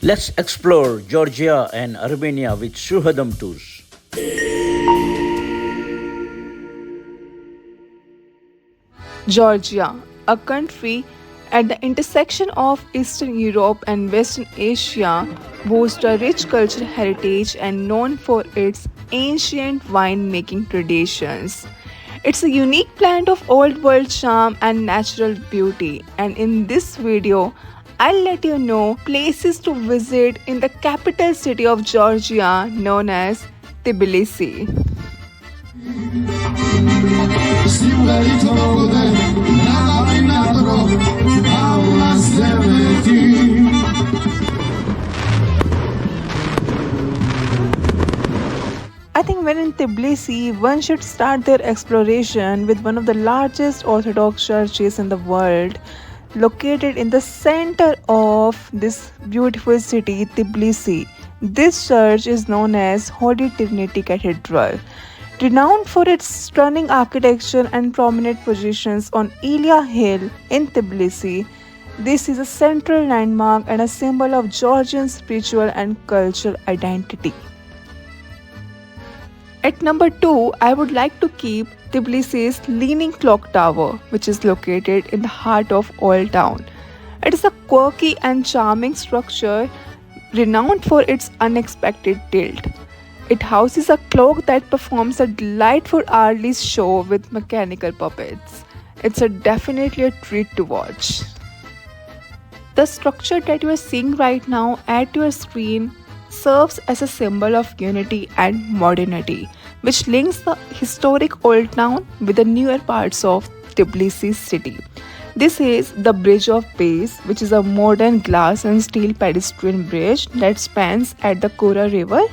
Let's explore Georgia and Armenia with Shuhadam Tours. Georgia, a country at the intersection of Eastern Europe and Western Asia, boasts a rich cultural heritage and known for its ancient winemaking traditions. It's a unique blend of old world charm and natural beauty. And in this video, I'll let you know places to visit in the capital city of Georgia known as Tbilisi. I think when in Tbilisi, one should start their exploration with one of the largest Orthodox churches in the world, located in the center of this beautiful city, Tbilisi. This church is known as Holy Trinity Cathedral. Renowned for its stunning architecture and prominent positions on Ilia Hill in Tbilisi, this is a central landmark and a symbol of Georgian spiritual and cultural identity. At number 2, I would like to keep Tbilisi's Leaning Clock Tower, which is located in the heart of Old Town. It is a quirky and charming structure renowned for its unexpected tilt. It houses a clock that performs a delightful hourly show with mechanical puppets. It's definitely a treat to watch. The structure that you are seeing right now at your screen serves as a symbol of unity and modernity, which links the historic old town with the newer parts of Tbilisi city. This is the Bridge of Peace, which is a modern glass and steel pedestrian bridge that spans at the Kura River,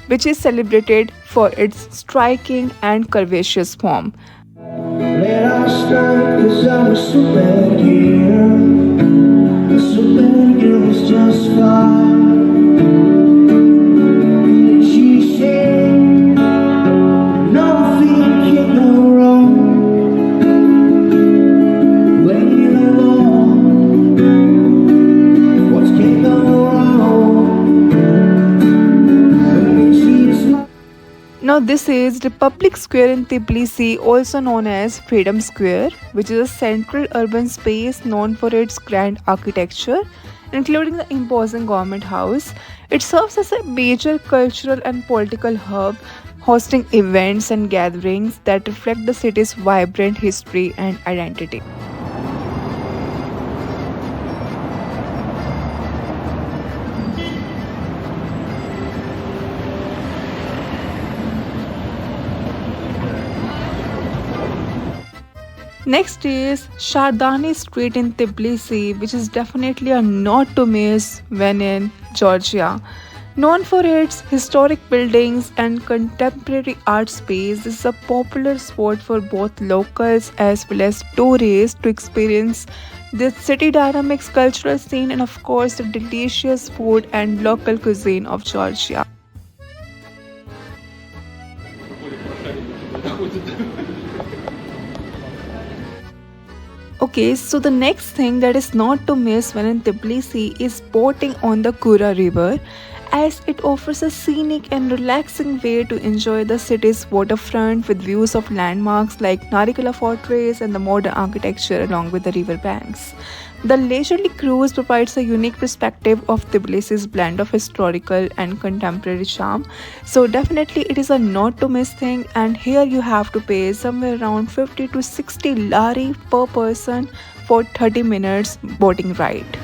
which is celebrated for its striking and curvaceous form. Let us start, 'cause I'm a superhero. The superhero is just fine. She said, no fear can go wrong when you're alone. What can go wrong when you see a smile? Now, this is Republic Square in Tbilisi, also known as Freedom Square, which is a central urban space known for its grand architecture, including the imposing government house. It serves as a major cultural and political hub, hosting events and gatherings that reflect the city's vibrant history and identity. Next is Shardani Street in Tbilisi, which is definitely a not to miss when in Georgia. Known for its historic buildings and contemporary art space, this is a popular spot for both locals as well as tourists to experience the city dynamics, cultural scene, and of course the delicious food and local cuisine of Georgia. Okay, so the next thing that is not to miss when in Tbilisi is boating on the Kura River, as it offers a scenic and relaxing way to enjoy the city's waterfront with views of landmarks like Narikala Fortress and the modern architecture along with the river banks. The leisurely cruise provides a unique perspective of Tbilisi's blend of historical and contemporary charm. So definitely it is a not to miss thing, and here you have to pay somewhere around 50 to 60 lari per person for 30 minutes boating ride.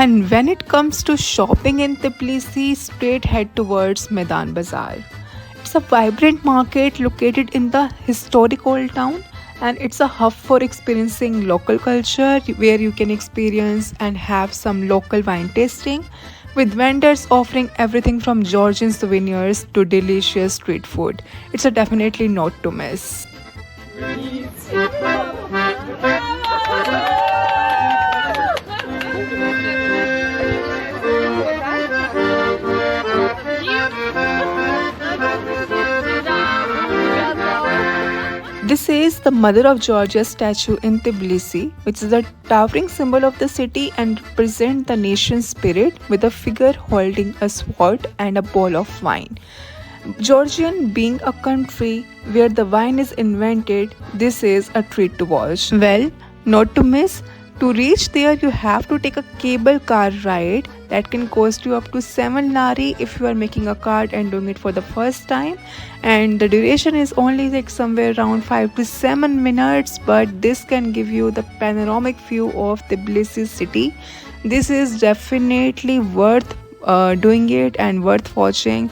And when it comes to shopping in Tbilisi, straight head towards Maidan Bazaar. It's a vibrant market located in the historic old town and it's a hub for experiencing local culture where you can experience and have some local wine tasting with vendors offering everything from Georgian souvenirs to delicious street food. It's a definitely not to miss. This is the Mother of Georgia statue in Tbilisi, which is a towering symbol of the city and represents the nation's spirit with a figure holding a sword and a bowl of wine. Georgian being a country where the wine is invented, this is a treat to watch. Well, not to miss, to reach there you have to take a cable car ride that can cost you up to 7 lari if you are making a card and doing it for the first time, and the duration is only like somewhere around 5 to 7 minutes, but this can give you the panoramic view of Tbilisi city. This is definitely worth doing it and worth watching,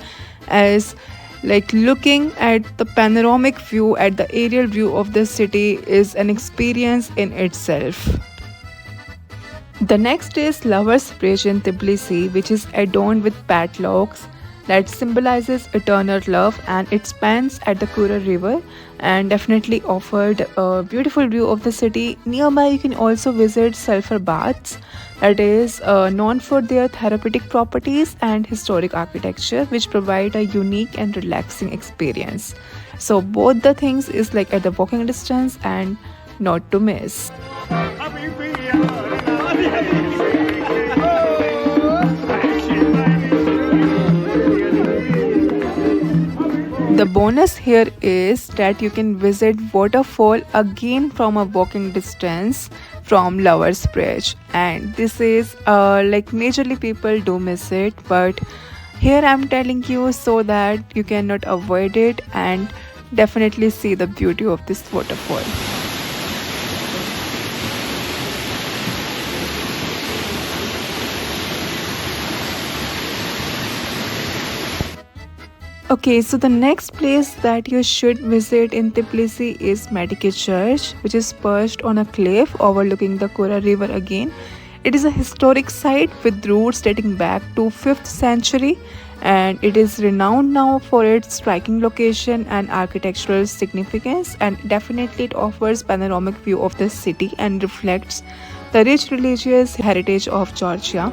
as like looking at the panoramic view at the aerial view of the city is an experience in itself. The next is Lover's Bridge in Tbilisi, which is adorned with padlocks that symbolizes eternal love, and it spans at the Kura river and definitely offered a beautiful view of the city. Nearby you can also visit sulfur baths that is known for their therapeutic properties and historic architecture, which provide a unique and relaxing experience. So both the things is like at the walking distance and not to miss. The bonus here is that you can visit waterfall again from a walking distance from Lover's Bridge, and this is like majorly people do miss it, but here I'm telling you so that you cannot avoid it and definitely see the beauty of this waterfall. Okay, so the next place that you should visit in Tbilisi is Medike Church, which is perched on a cliff overlooking the Kura river again. It is a historic site with roots dating back to 5th century, and it is renowned now for its striking location and architectural significance, and definitely it offers panoramic view of the city and reflects the rich religious heritage of Georgia.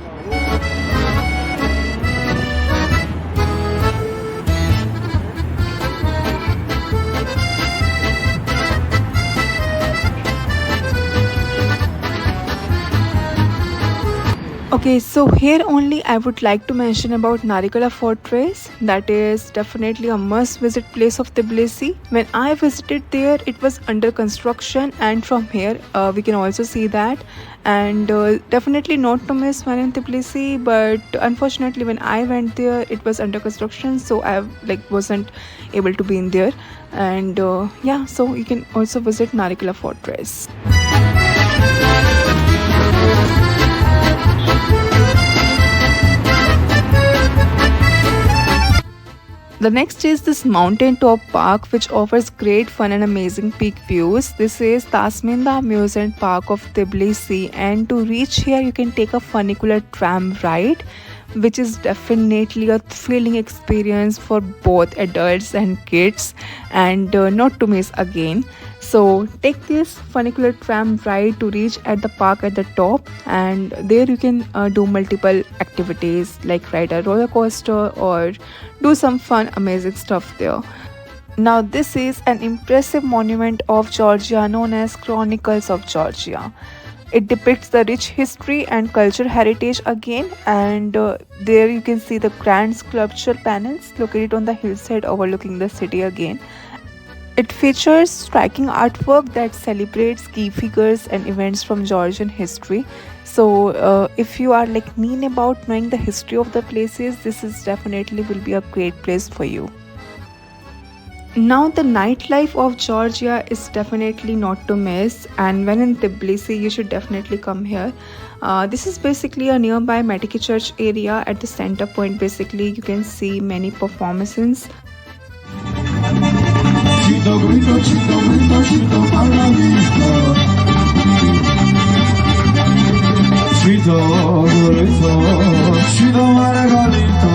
Okay, so here only I would like to mention about Narikala Fortress. That is definitely a must visit place of Tbilisi. When I visited there, it was under construction, and from here we can also see that, and definitely not to miss when in Tbilisi, but unfortunately when I went there it was under construction, so I wasn't able to be in there, and yeah, so you can also visit Narikala Fortress. The next is this mountain top park, which offers great fun and amazing peak views. This is Tasminda Amusement Park of Tbilisi, and to reach here you can take a funicular tram ride, which is definitely a thrilling experience for both adults and kids, and not to miss again. So take this funicular tram ride to reach at the park at the top, and there you can do multiple activities like ride a roller coaster or do some fun amazing stuff there. Now this is an impressive monument of Georgia known as Chronicles of Georgia. It depicts the rich history and cultural heritage again, and there you can see the grand sculpture panels located on the hillside overlooking the city again. It features striking artwork that celebrates key figures and events from Georgian history. So if you are like keen about knowing the history of the places, this is definitely will be a great place for you. Now the nightlife of Georgia is definitely not to miss, and when in Tbilisi you should definitely come here. This is basically a nearby Medike Church area. At the center point basically you can see many performances. chito para la vista. Chito, burrito, chito margarito,